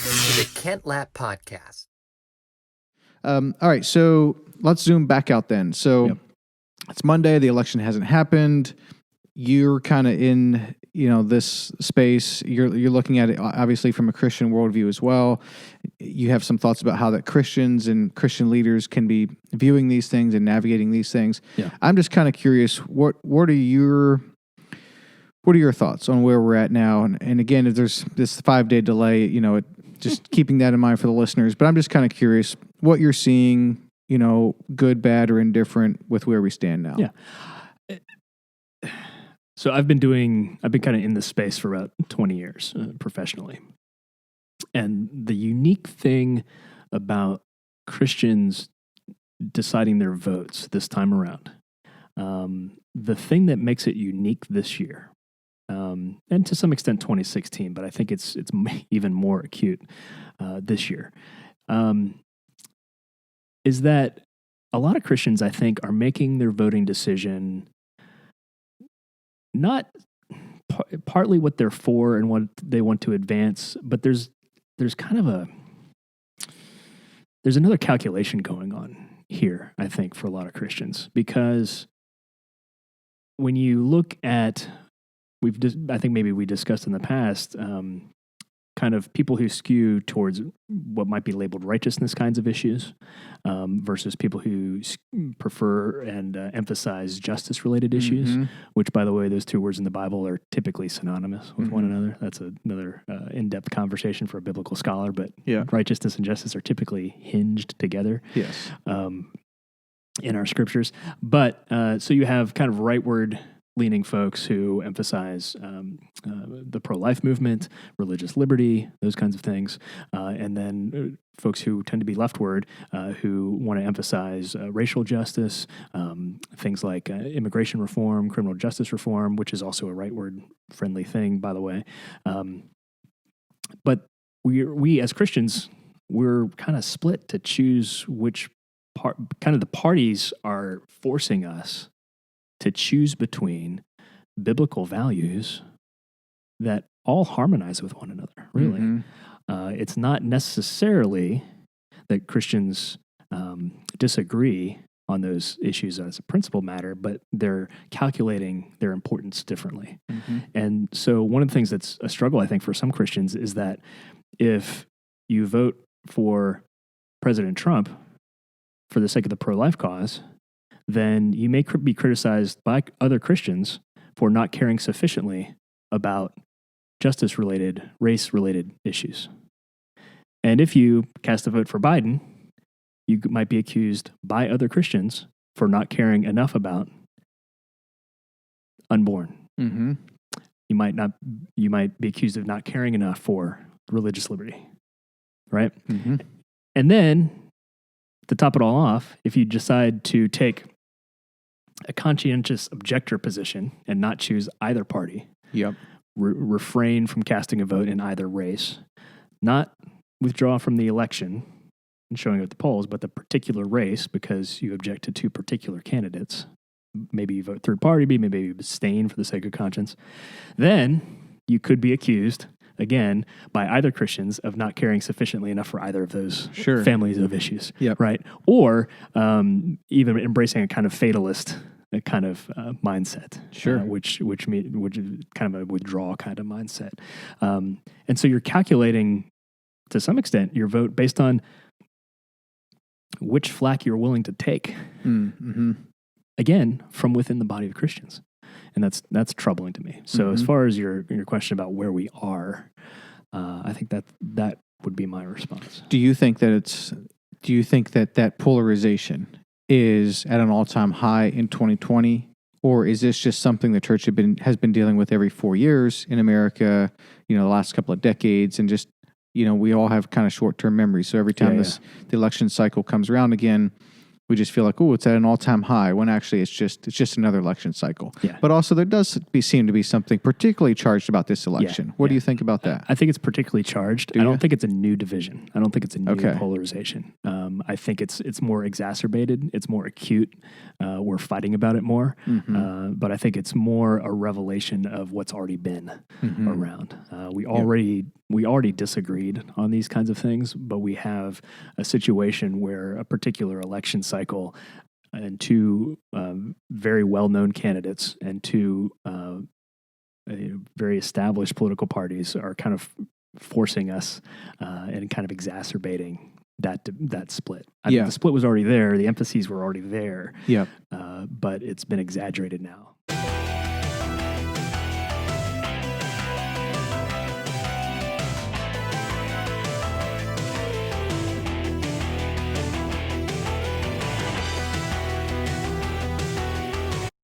Welcome to the Kent Lapp Podcast. All right, so let's zoom back out then. So It's Monday. The election hasn't happened. You're kind of in, this space. You're looking at it obviously from a Christian worldview as well. You have some thoughts about how that Christians and Christian leaders can be viewing these things and navigating these things. Yeah. I'm just kind of curious. What are your thoughts on where we're at now? And again, if there's this 5-day delay, just keeping that in mind for the listeners. But I'm just kind of curious what you're seeing, good, bad, or indifferent with where we stand now. Yeah. So I've been kind of in this space for about 20 years professionally. And the unique thing about Christians deciding their votes this time around, the thing that makes it unique this year, and to some extent 2016, but I think it's even more acute this year, is that a lot of Christians, I think, are making their voting decision not partly what they're for and what they want to advance, but there's kind of there's another calculation going on here, I think, for a lot of Christians, because when you look at, I think maybe we discussed in the past, kind of people who skew towards what might be labeled righteousness kinds of issues versus people who prefer and emphasize justice-related issues, which, by the way, those two words in the Bible are typically synonymous with one another. That's another in-depth conversation for a biblical scholar, but righteousness and justice are typically hinged together in our scriptures. But so you have kind of rightward-leaning folks who emphasize the pro-life movement, religious liberty, those kinds of things, and then folks who tend to be leftward who want to emphasize racial justice, things like immigration reform, criminal justice reform, which is also a rightward-friendly thing, by the way. But we as Christians, we're kind of split to choose which part. Kind of the parties are forcing us to choose between biblical values that all harmonize with one another, really. It's not necessarily that Christians disagree on those issues as a principal matter, but they're calculating their importance differently. And so one of the things that's a struggle, I think, for some Christians is that if you vote for President Trump for the sake of the pro-life cause, then you may be criticized by other Christians for not caring sufficiently about justice-related, race-related issues. And if you cast a vote for Biden, you might be accused by other Christians for not caring enough about unborn. You might be accused of not caring enough for religious liberty, right? And then, to top it all off, if you decide to take a conscientious objector position and not choose either party, refrain from casting a vote in either race, not withdraw from the election and showing up at the polls, but the particular race because you object to two particular candidates, maybe you vote third party, maybe you abstain for the sake of conscience, then you could be accused, again, by either Christians of not caring sufficiently enough for either of those families of issues, right? Or even embracing a kind of fatalist mindset, which is kind of a withdrawal kind of mindset. And so you're calculating, to some extent, your vote based on which flack you're willing to take, again, from within the body of Christians. And that's troubling to me. So as far as your question about where we are, I think that would be my response. Do you think that polarization is at an all-time high in 2020, or is this just something the church has been dealing with every 4 years in America, the last couple of decades, and just, we all have kind of short-term memories. So every time the election cycle comes around again, we just feel like, oh, it's at an all-time high, when actually it's just another election cycle. Yeah. But also there does seem to be something particularly charged about this election. What do you think about that? I think it's particularly charged. I don't think it's a new division. I don't think it's a new polarization. I think it's more exacerbated. It's more acute. We're fighting about it more. But I think it's more a revelation of what's already been around. We already disagreed on these kinds of things, but we have a situation where a particular election cycle and two very well-known candidates and two very established political parties are kind of forcing us and kind of exacerbating that split. I think the split was already there. The emphases were already there. Yeah. But it's been exaggerated now.